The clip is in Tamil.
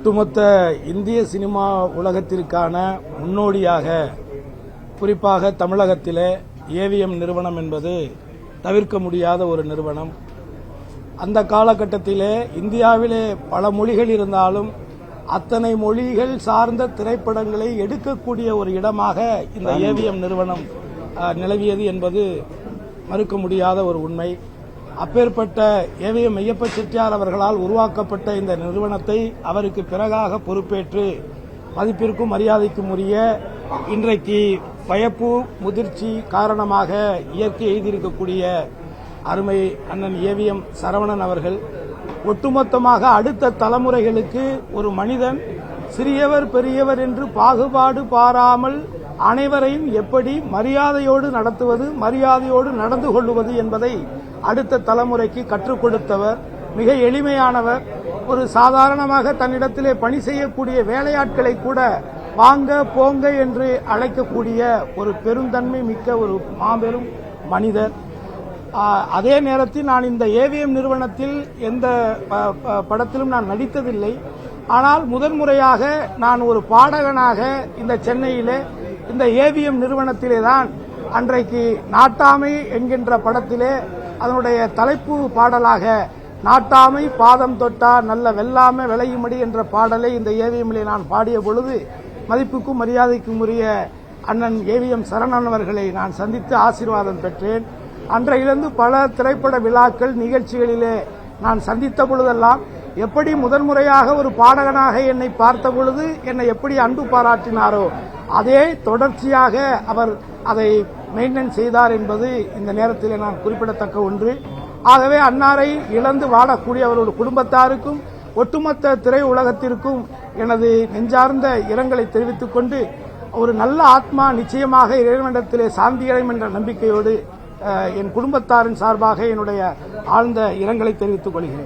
ஒட்டுமொத்த இந்திய சினிமா உலகத்திற்கான முன்னோடியாக குறிப்பாக தமிழகத்திலே ஏவிஎம் நிறுவனம் என்பது தவிர்க்க முடியாத ஒரு நிறுவனம். அந்த காலகட்டத்திலே இந்தியாவிலே பல மொழிகள் இருந்தாலும் அத்தனை மொழிகள் சார்ந்த திரைப்படங்களை எடுக்கக்கூடிய ஒரு இடமாக இந்த ஏவிஎம் நிறுவனம் நிலவியது என்பது மறுக்க முடியாத ஒரு உண்மை. அப்பேற்பட்ட ஏவிஎம் ஐயப்ப செட்டியார் அவர்களால் உருவாக்கப்பட்ட இந்த நிறுவனத்தை அவருக்கு பிறகாக பொறுப்பேற்று மதிப்பிற்கும் மரியாதைக்கும் உரிய இன்றைக்கு பயப்பு முதிர்ச்சி காரணமாக இயற்கை எய்திருக்கக்கூடிய அருமை அண்ணன் ஏவிஎம் சரவணன் அவர்கள் ஒட்டுமொத்தமாக அடுத்த தலைமுறைகளுக்கு ஒரு மனிதன் சிறியவர் பெரியவர் என்று பாகுபாடு பாராமல் அனைவரையும் எப்படி மரியாதையோடு நடத்துவது, மரியாதையோடு நடந்து கொள்வது என்பதை அடுத்த தலைமுறைக்கு கற்றுக் கொடுத்தவர். மிக எளிமையானவர். ஒரு சாதாரணமாக தன்னிடத்திலே பணி செய்யக்கூடிய வேலையாட்களை கூட வாங்க போங்க என்று அழைக்கக்கூடிய ஒரு பெருந்தன்மை மிக்க ஒரு மாபெரும் மனிதர். அதே நேரத்தில் நான் இந்த ஏவிஎம் நிறுவனத்தில் எந்த படத்திலும் நான் நடித்ததில்லை. ஆனால் முதன்முறையாக நான் ஒரு பாடகனாக இந்த சென்னையிலே இந்த ஏவிஎம் நிறுவனத்திலே தான் அன்றைக்கு நாட்டாமை என்கின்ற படத்திலே அதனுடைய தலைப்பு பாடலாக நாட்டாமை பாதம் தொட்டா நல்ல வெல்லாமை விளையுமடி என்ற பாடலை இந்த ஏவிஎம்மிலே நான் பாடிய பொழுது மதிப்புக்கும் மரியாதைக்கும் உரிய அண்ணன் ஏவிஎம் சரவணன் அவர்களை நான் சந்தித்து ஆசீர்வாதம் பெற்றேன். அன்றையிலிருந்து பல திரைப்பட விழாக்கள் நிகழ்ச்சிகளிலே நான் சந்தித்த பொழுதெல்லாம் எப்படி முதன்முறையாக ஒரு பாடகனாக என்னை பார்த்த பொழுது என்னை எப்படி அன்பு பாராட்டினாரோ அதே தொடர்ச்சியாக அவர் அதை மெயின்டைன் செய்தார் என்பது இந்த நேரத்தில் நான் குறிப்பிடத்தக்க ஒன்று. ஆகவே அன்னாரை இழந்து வாழக்கூடிய அவருடைய குடும்பத்தாருக்கும் ஒட்டுமொத்த திரை உலகத்திற்கும் எனது நெஞ்சார்ந்த இரங்கலை தெரிவித்துக் கொண்டு ஒரு நல்ல ஆத்மா நிச்சயமாக இறைவனிடத்திலே சாந்தியடையும் என்ற நம்பிக்கையோடு என் குடும்பத்தாரின் சார்பாக என்னுடைய ஆழ்ந்த இரங்கலை தெரிவித்துக் கொள்கிறேன்.